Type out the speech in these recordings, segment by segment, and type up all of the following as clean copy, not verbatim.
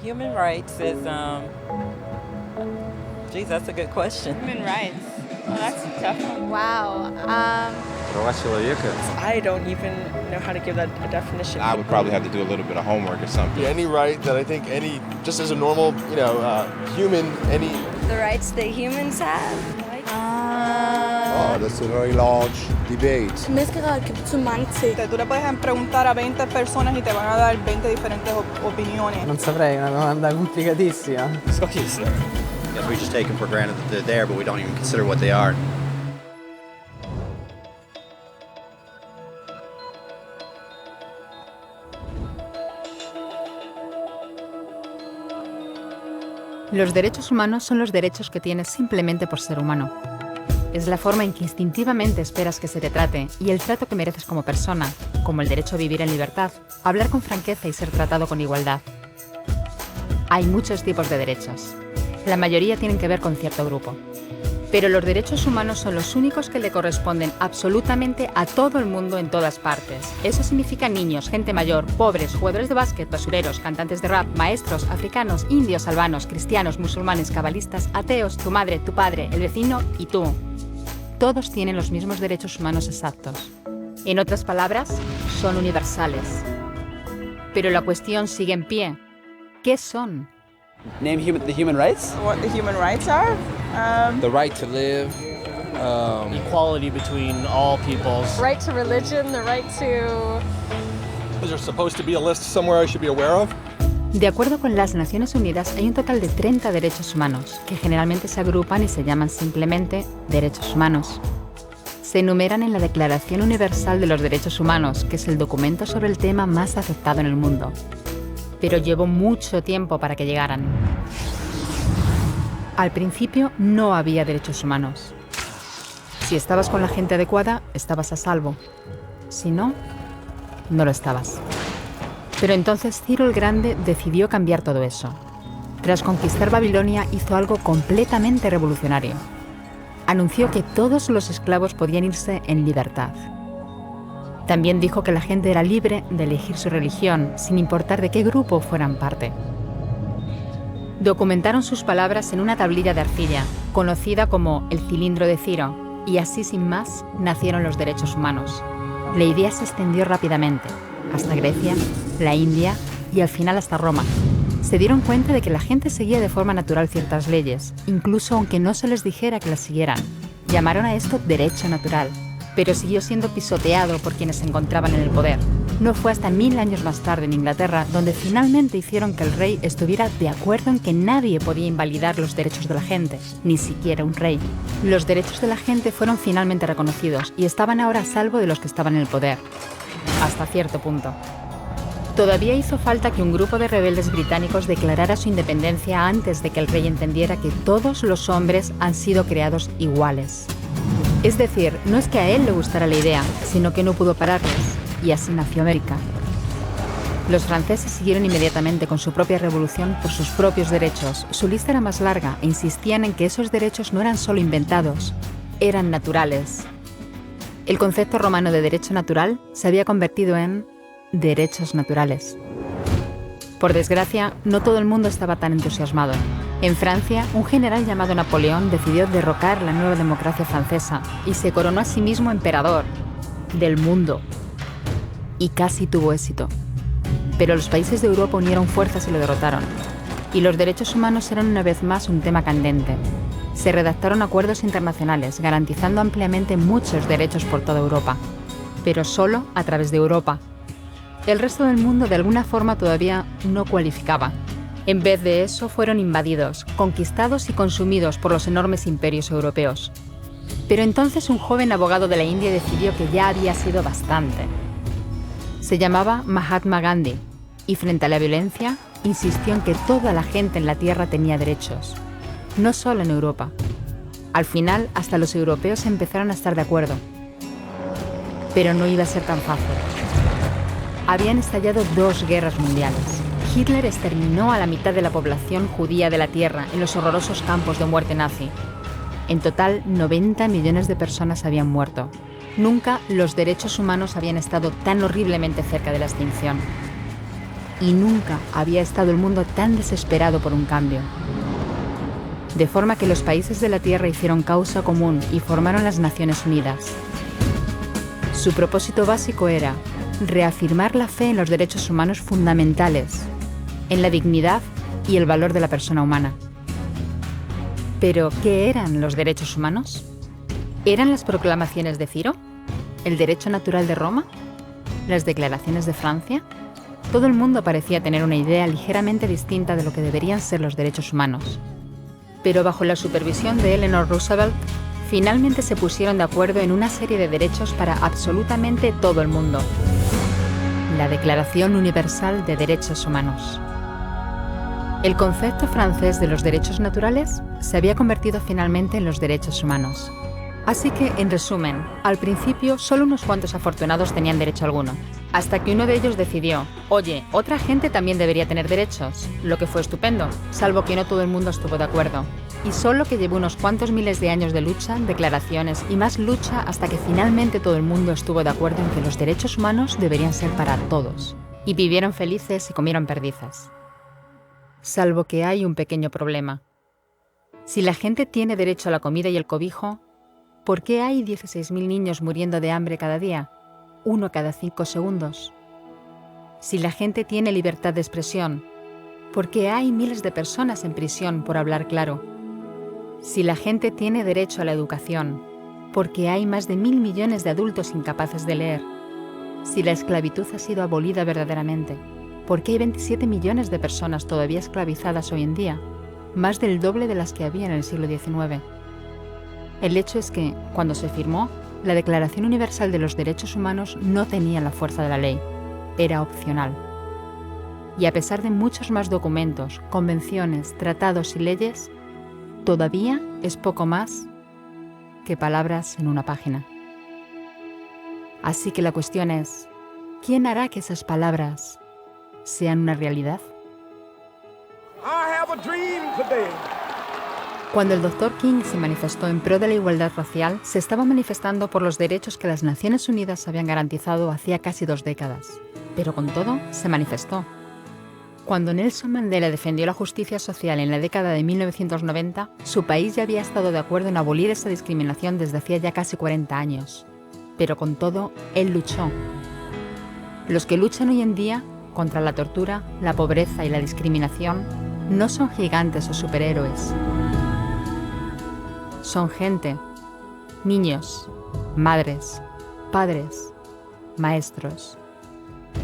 Human rights is, geez, that's a good question. Human rights. Oh, that's a tough one. Wow. Права человека. I don't even know how to give that a definition. I would probably have to do a little bit of homework or something. Any right that I think just as a normal, human, any... The rights that humans have? That's a very large debate. Tú le puedes preguntar a 20 personas y te van a dar 20 diferentes opiniones. Non saprei, è una domanda complicatissima. Yes, we just take them for granted that they're there, but we don't even consider what they are. Los derechos humanos son los derechos que tienes simplemente por ser humano. Es la forma en que instintivamente esperas que se te trate y el trato que mereces como persona, como el derecho a vivir en libertad, hablar con franqueza y ser tratado con igualdad. Hay muchos tipos de derechos. La mayoría tienen que ver con cierto grupo. Pero los derechos humanos son los únicos que le corresponden absolutamente a todo el mundo en todas partes. Eso significa niños, gente mayor, pobres, jugadores de básquet, basureros, cantantes de rap, maestros, africanos, indios, albanos, cristianos, musulmanes, cabalistas, ateos, tu madre, tu padre, el vecino y tú. Todos tienen los mismos derechos humanos exactos. En otras palabras, son universales. Pero la cuestión sigue en pie. ¿Qué son? Name the human rights? What the human rights are? The right to live. Equality between all peoples. Right to religion, the right to... Is there supposed to be a list somewhere I should be aware of? De acuerdo con las Naciones Unidas, hay un total de 30 derechos humanos, que generalmente se agrupan y se llaman simplemente derechos humanos. Se enumeran en la Declaración Universal de los Derechos Humanos, que es el documento sobre el tema más aceptado en el mundo. Pero llevó mucho tiempo para que llegaran. Al principio no había derechos humanos. Si estabas con la gente adecuada, estabas a salvo. Si no, no lo estabas. Pero entonces Ciro el Grande decidió cambiar todo eso. Tras conquistar Babilonia, hizo algo completamente revolucionario. Anunció que todos los esclavos podían irse en libertad. También dijo que la gente era libre de elegir su religión, sin importar de qué grupo fueran parte. Documentaron sus palabras en una tablilla de arcilla, conocida como el cilindro de Ciro, y así sin más nacieron los derechos humanos. La idea se extendió rápidamente, hasta Grecia, la India y al final hasta Roma. Se dieron cuenta de que la gente seguía de forma natural ciertas leyes, incluso aunque no se les dijera que las siguieran. Llamaron a esto derecho natural, pero siguió siendo pisoteado por quienes se encontraban en el poder. No fue hasta 1000 años más tarde en Inglaterra donde finalmente hicieron que el rey estuviera de acuerdo en que nadie podía invalidar los derechos de la gente, ni siquiera un rey. Los derechos de la gente fueron finalmente reconocidos y estaban ahora a salvo de los que estaban en el poder. Hasta cierto punto. Todavía hizo falta que un grupo de rebeldes británicos declarara su independencia antes de que el rey entendiera que todos los hombres han sido creados iguales. Es decir, no es que a él le gustara la idea, sino que no pudo pararles, y así nació América. Los franceses siguieron inmediatamente con su propia revolución por sus propios derechos. Su lista era más larga e insistían en que esos derechos no eran solo inventados, eran naturales. El concepto romano de derecho natural se había convertido en derechos naturales. Por desgracia, no todo el mundo estaba tan entusiasmado. En Francia, un general llamado Napoleón decidió derrocar la nueva democracia francesa y se coronó a sí mismo emperador del mundo. Y casi tuvo éxito. Pero los países de Europa unieron fuerzas y lo derrotaron. Y los derechos humanos eran una vez más un tema candente. Se redactaron acuerdos internacionales garantizando ampliamente muchos derechos por toda Europa, pero solo a través de Europa. El resto del mundo de alguna forma todavía no cualificaba. En vez de eso fueron invadidos, conquistados y consumidos por los enormes imperios europeos. Pero entonces un joven abogado de la India decidió que ya había sido bastante. Se llamaba Mahatma Gandhi y frente a la violencia insistió en que toda la gente en la tierra tenía derechos, no solo en Europa. Al final, hasta los europeos empezaron a estar de acuerdo. Pero no iba a ser tan fácil. Habían estallado 2 guerras mundiales. Hitler exterminó a la mitad de la población judía de la Tierra en los horrorosos campos de muerte nazi. En total, 90 millones de personas habían muerto. Nunca los derechos humanos habían estado tan horriblemente cerca de la extinción. y nunca había estado el mundo tan desesperado por un cambio. De forma que los países de la Tierra hicieron causa común y formaron las Naciones Unidas. Su propósito básico era reafirmar la fe en los derechos humanos fundamentales, en la dignidad y el valor de la persona humana. ¿Pero qué eran los derechos humanos? ¿Eran las proclamaciones de Ciro? ¿El derecho natural de Roma? ¿Las declaraciones de Francia? Todo el mundo parecía tener una idea ligeramente distinta de lo que deberían ser los derechos humanos. Pero bajo la supervisión de Eleanor Roosevelt, finalmente se pusieron de acuerdo en una serie de derechos para absolutamente todo el mundo. La Declaración Universal de Derechos Humanos. El concepto francés de los derechos naturales se había convertido finalmente en los derechos humanos. Así que, en resumen, al principio solo unos cuantos afortunados tenían derecho alguno, hasta que uno de ellos decidió, oye, otra gente también debería tener derechos, lo que fue estupendo, salvo que no todo el mundo estuvo de acuerdo. Y solo que llevó unos cuantos miles de años de lucha, declaraciones y más lucha hasta que finalmente todo el mundo estuvo de acuerdo en que los derechos humanos deberían ser para todos. Y vivieron felices y comieron perdices. Salvo que hay un pequeño problema. Si la gente tiene derecho a la comida y el cobijo, ¿por qué hay 16.000 niños muriendo de hambre cada día? 1 cada 5 segundos. Si la gente tiene libertad de expresión, ¿por qué hay miles de personas en prisión por hablar claro? Si la gente tiene derecho a la educación, ¿por qué hay más de 1.000 millones de adultos incapaces de leer? Si la esclavitud ha sido abolida verdaderamente, ¿por qué hay 27 millones de personas todavía esclavizadas hoy en día? Más del doble de las que había en el siglo XIX. El hecho es que, cuando se firmó, la Declaración Universal de los Derechos Humanos no tenía la fuerza de la ley. Era opcional. Y a pesar de muchos más documentos, convenciones, tratados y leyes, todavía es poco más que palabras en una página. Así que la cuestión es, ¿quién hará que esas palabras sean una realidad? Cuando el Dr. King se manifestó en pro de la igualdad racial, se estaba manifestando por los derechos que las Naciones Unidas habían garantizado hacía casi 2 décadas. Pero con todo, se manifestó. Cuando Nelson Mandela defendió la justicia social en la década de 1990, su país ya había estado de acuerdo en abolir esa discriminación desde hacía ya casi 40 años. Pero con todo, él luchó. Los que luchan hoy en día contra la tortura, la pobreza y la discriminación no son gigantes o superhéroes. Son gente, niños, madres, padres, maestros,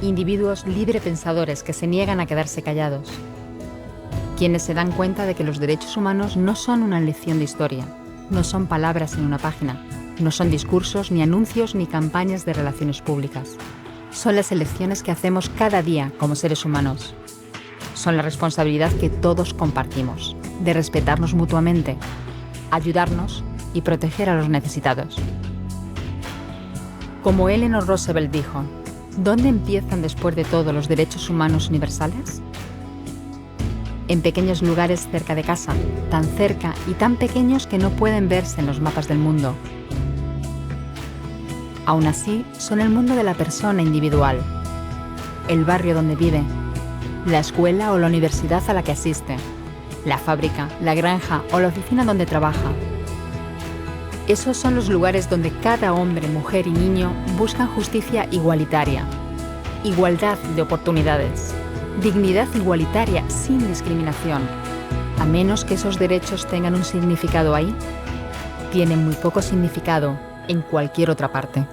individuos librepensadores que se niegan a quedarse callados, quienes se dan cuenta de que los derechos humanos no son una lección de historia, no son palabras en una página, no son discursos, ni anuncios, ni campañas de relaciones públicas. Son las elecciones que hacemos cada día como seres humanos. Son la responsabilidad que todos compartimos, de respetarnos mutuamente, ayudarnos y proteger a los necesitados. Como Eleanor Roosevelt dijo, ¿dónde empiezan después de todo los derechos humanos universales? En pequeños lugares cerca de casa, tan cerca y tan pequeños que no pueden verse en los mapas del mundo. Aún así, son el mundo de la persona individual, el barrio donde vive, la escuela o la universidad a la que asiste, la fábrica, la granja o la oficina donde trabaja. Esos son los lugares donde cada hombre, mujer y niño buscan justicia igualitaria, igualdad de oportunidades, dignidad igualitaria sin discriminación. A menos que esos derechos tengan un significado ahí, tienen muy poco significado en cualquier otra parte.